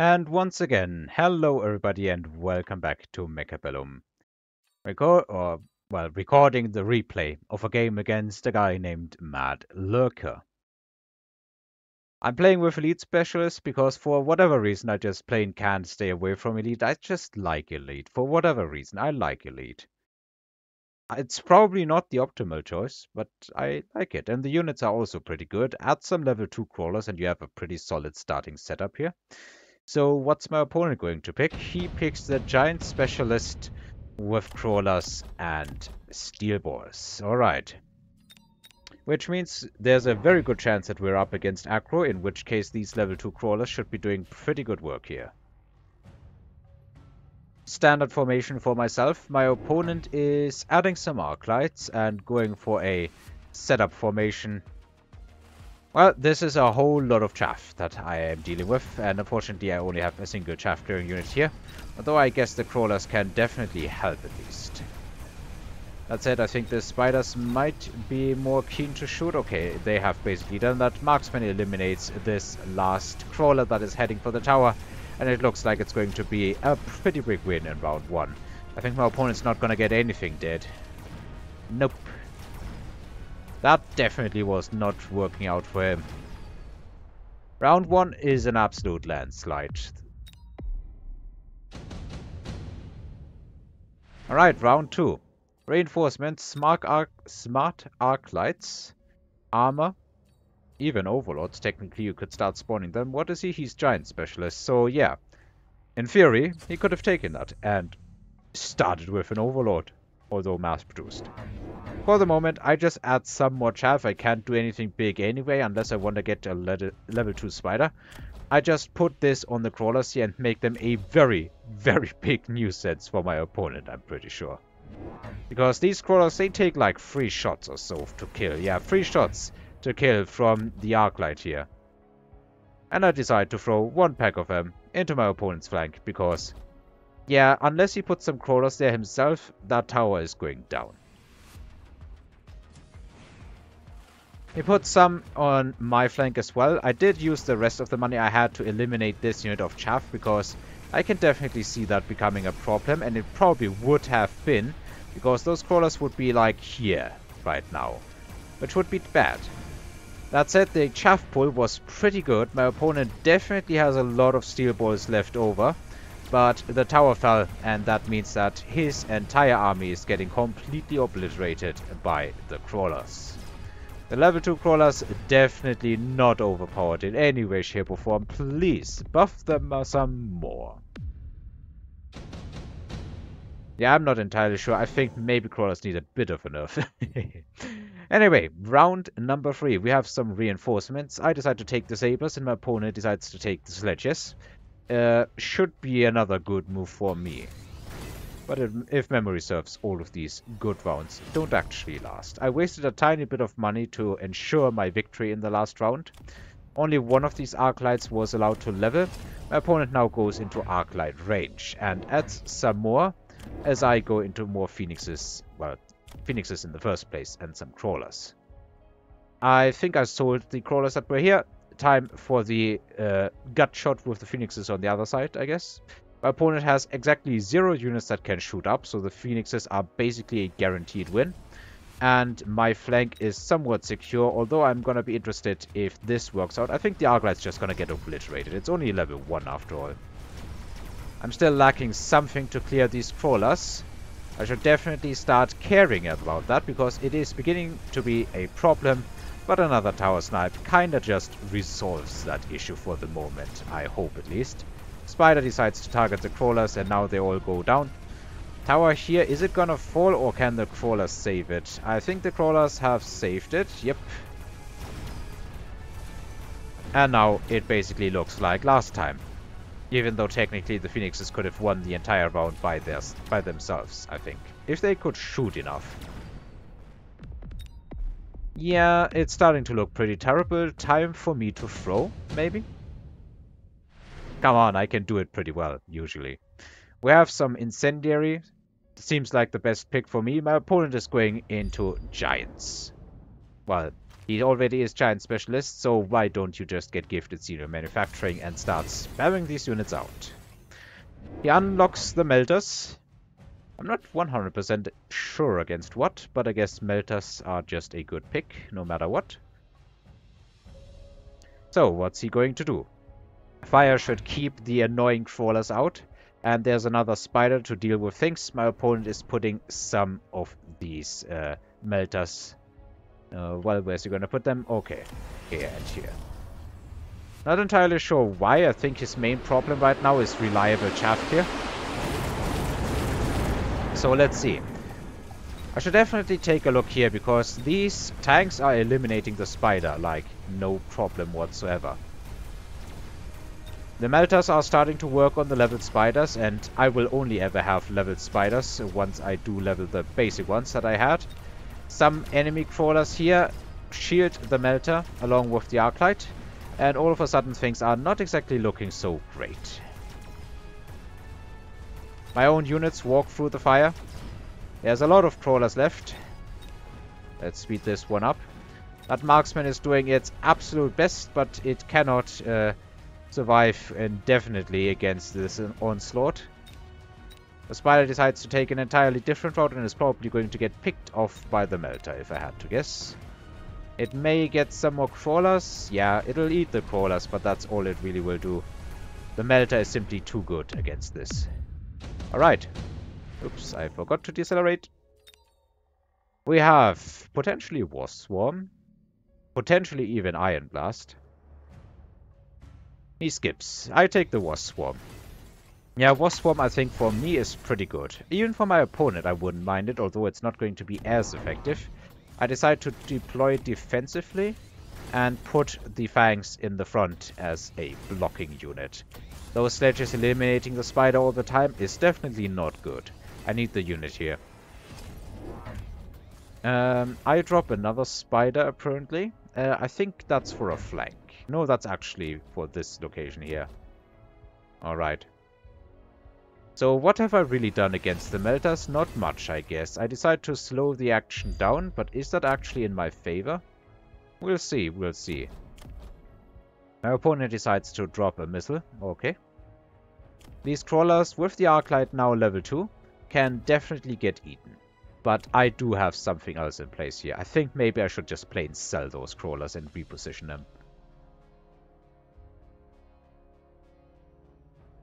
And once again, hello everybody and welcome back to Mechabellum. Recording the replay of a game against a guy named Mad Lurker. I'm playing with Elite Specialist because for whatever reason I just plain can't stay away from Elite. I just like Elite. For whatever reason, I like Elite. It's probably not the optimal choice, but I like it. And the units are also pretty good. Add some level 2 crawlers and you have a pretty solid starting setup here. So what's my opponent going to pick? He picks the giant specialist with crawlers and steel balls. Alright. Which means there's a very good chance that we're up against aggro, in which case these level 2 crawlers should be doing pretty good work here. Standard formation for myself. My opponent is adding some arc lights and going for a setup formation. Well, this is a whole lot of chaff that I am dealing with, and unfortunately I only have a single chaff clearing unit here, although I guess the crawlers can definitely help at least. That said, I think the spiders might be more keen to shoot. Okay, they have basically done that. Marksman eliminates this last crawler that is heading for the tower, and it looks like it's going to be a pretty big win in round 1. I think my opponent's not gonna get anything dead. Nope. That definitely was not working out for him. Round 1 is an absolute landslide. Alright, round 2. Reinforcements, smart arc lights, armor, even overlords. Technically you could start spawning them. What is he? He's giant specialist. So yeah, in theory he could have taken that and started with an overlord, although mass produced. For the moment, I just add some more chaff. I can't do anything big anyway, unless I want to get a level 2 spider. I just put this on the crawlers here and make them a very, very big nuisance for my opponent, I'm pretty sure. Because these crawlers, they take like 3 shots or so to kill. Yeah, 3 shots to kill from the arc light here. And I decide to throw 1 pack of them into my opponent's flank, because, yeah, unless he puts some crawlers there himself, that tower is going down. He put some on my flank as well. I did use the rest of the money I had to eliminate this unit of chaff, because I can definitely see that becoming a problem, and it probably would have been, because those crawlers would be like here right now, which would be bad. That said, the chaff pull was pretty good. My opponent definitely has a lot of steel balls left over, but the tower fell, and that means that his entire army is getting completely obliterated by the crawlers. The level 2 crawlers definitely not overpowered in any way, shape or form. Please buff them some more. Yeah, I'm not entirely sure. I think maybe crawlers need a bit of a nerf. Anyway, round number 3. We have some reinforcements. I decide to take the sabers and my opponent decides to take the sledges. Should be another good move for me. But if memory serves, all of these good rounds don't actually last. I wasted a tiny bit of money to ensure my victory in the last round. Only one of these arc lights was allowed to level. My opponent now goes into arc light range and adds some more as I go into more phoenixes. Well, phoenixes in the first place and some crawlers. I think I sold the crawlers that were here. Time for the gut shot with the phoenixes on the other side, I guess. My opponent has exactly 0 units that can shoot up, so the phoenixes are basically a guaranteed win. And my flank is somewhat secure, although I'm gonna be interested if this works out. I think the Arclight's just gonna get obliterated. It's only level 1 after all. I'm still lacking something to clear these crawlers. I should definitely start caring about that, because it is beginning to be a problem. But another tower snipe kinda just resolves that issue for the moment, I hope at least. Spider decides to target the crawlers and now they all go down. Tower here, is it gonna fall or can the crawlers save it? I think the crawlers have saved it, yep. And now it basically looks like last time. Even though technically the phoenixes could have won the entire round by themselves, I think. If they could shoot enough. Yeah, it's starting to look pretty terrible. Time for me to throw, maybe? Come on, I can do it pretty well, usually. We have some incendiary. Seems like the best pick for me. My opponent is going into giants. Well, He already is giant specialist, so why don't you just get gifted serial manufacturing and start spamming these units out? He unlocks the melters. I'm not 100% sure against what, but I guess melters are just a good pick, no matter what. So, what's he going to do? Fire should keep the annoying crawlers out, and there's another spider to deal with things. My opponent is putting some of these melters. Well, where's he going to put them? Okay, here and here. Not entirely sure why. I think his main problem right now is reliable chaff here. So let's see. I should definitely take a look here, because these tanks are eliminating the spider, like, no problem whatsoever. The melters are starting to work on the leveled spiders, and I will only ever have leveled spiders once I do level the basic ones that I had. Some enemy crawlers here shield the melter along with the arclight, and all of a sudden things are not exactly looking so great. My own units walk through the fire. There's a lot of crawlers left. Let's speed this one up. That marksman is doing its absolute best, but it cannot survive indefinitely against this onslaught. The spider decides to take an entirely different route and is probably going to get picked off by the melter, if I had to guess. It may get some more crawlers. Yeah, it'll eat the crawlers, but that's all it really will do. The melter is simply too good against this. Alright. Oops, I forgot to decelerate. We have potentially Wasp Swarm. Potentially even Iron Blast. He skips. I take the Wasp Swarm. Yeah, Wasp Swarm I think for me is pretty good. Even for my opponent I wouldn't mind it, although it's not going to be as effective. I decide to deploy defensively and put the Fangs in the front as a blocking unit. Those sledges eliminating the spider all the time is definitely not good. I need the unit here. I drop another spider apparently. I think that's for a flank. No, that's actually for this location here. Alright. So what have I really done against the melters? Not much, I guess. I decide to slow the action down, but is that actually in my favor? We'll see, we'll see. My opponent decides to drop a missile. Okay. These crawlers with the arclight now level 2 can definitely get eaten. But I do have something else in place here. I think maybe I should just plain sell those crawlers and reposition them.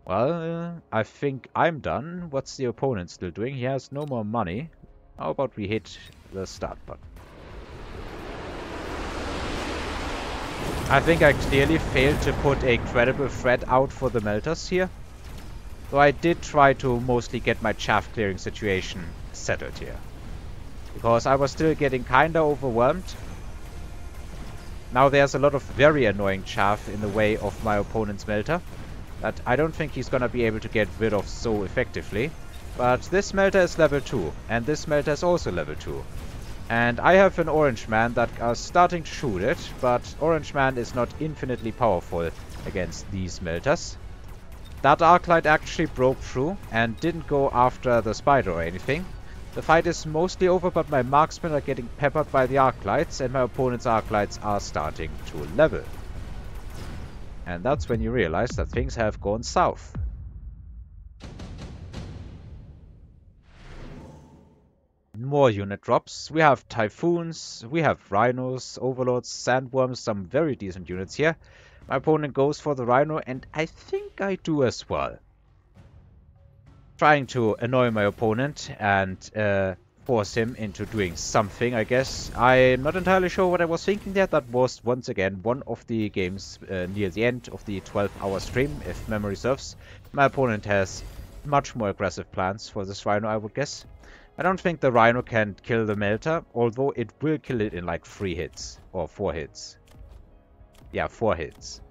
Well, I think I'm done. What's the opponent still doing? He has no more money. How about we hit the start button? I think I clearly failed to put a credible threat out for the melters here. Though I did try to mostly get my chaff clearing situation settled here. Because I was still getting kinda overwhelmed. Now there's a lot of very annoying chaff in the way of my opponent's melter that I don't think he's gonna be able to get rid of so effectively. But this melter is level 2, and this melter is also level 2. And I have an orange man that are starting to shoot it, but orange man is not infinitely powerful against these melters. That arclight actually broke through and didn't go after the spider or anything. The fight is mostly over, but my marksmen are getting peppered by the arclights, and my opponent's arclights are starting to level. And that's when you realize that things have gone south. More unit drops. We have Typhoons, we have Rhinos, Overlords, Sandworms, some very decent units here. My opponent goes for the Rhino, and I think I do as well. Trying to annoy my opponent and force him into doing something, I guess. I'm not entirely sure what I was thinking there. That was, once again, one of the games near the end of the 12-hour stream, if memory serves. My opponent has much more aggressive plans for this Rhino, I would guess. I don't think the Rhino can kill the Melter, although it will kill it in like 3 hits, or 4 hits. Yeah, 4 hits.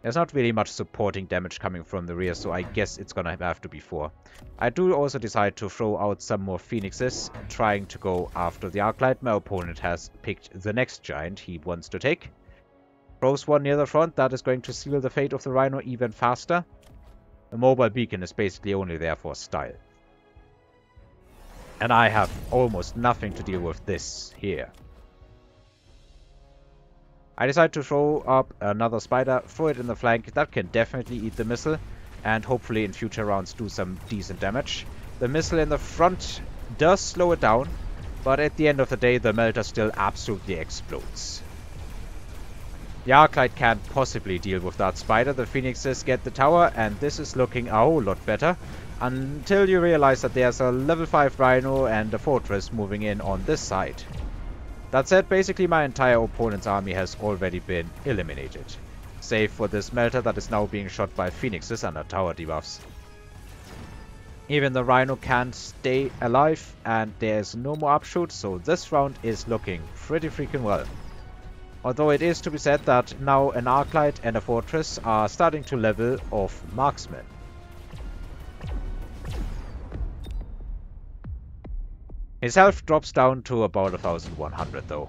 There's not really much supporting damage coming from the rear, so I guess it's gonna have to be 4. I do also decide to throw out some more Phoenixes, trying to go after the Arclight. My opponent has picked the next giant he wants to take. Throws one near the front, that is going to seal the fate of the Rhino even faster. The mobile beacon is basically only there for style. And I have almost nothing to deal with this here. I decide to throw up another spider, throw it in the flank. That can definitely eat the missile, and hopefully in future rounds do some decent damage. The missile in the front does slow it down, but at the end of the day, the melter still absolutely explodes. The Arclight can't possibly deal with that spider. The Phoenixes get the tower, and this is looking a whole lot better. Until you realize that there's a level 5 Rhino and a Fortress moving in on this side. That said, basically my entire opponent's army has already been eliminated. Save for this melter that is now being shot by Phoenixes under tower debuffs. Even the Rhino can't stay alive, and there's no more upshoot, so this round is looking pretty freaking well. Although it is to be said that now an Arclight and a Fortress are starting to level off marksmen. His health drops down to about 1100 though.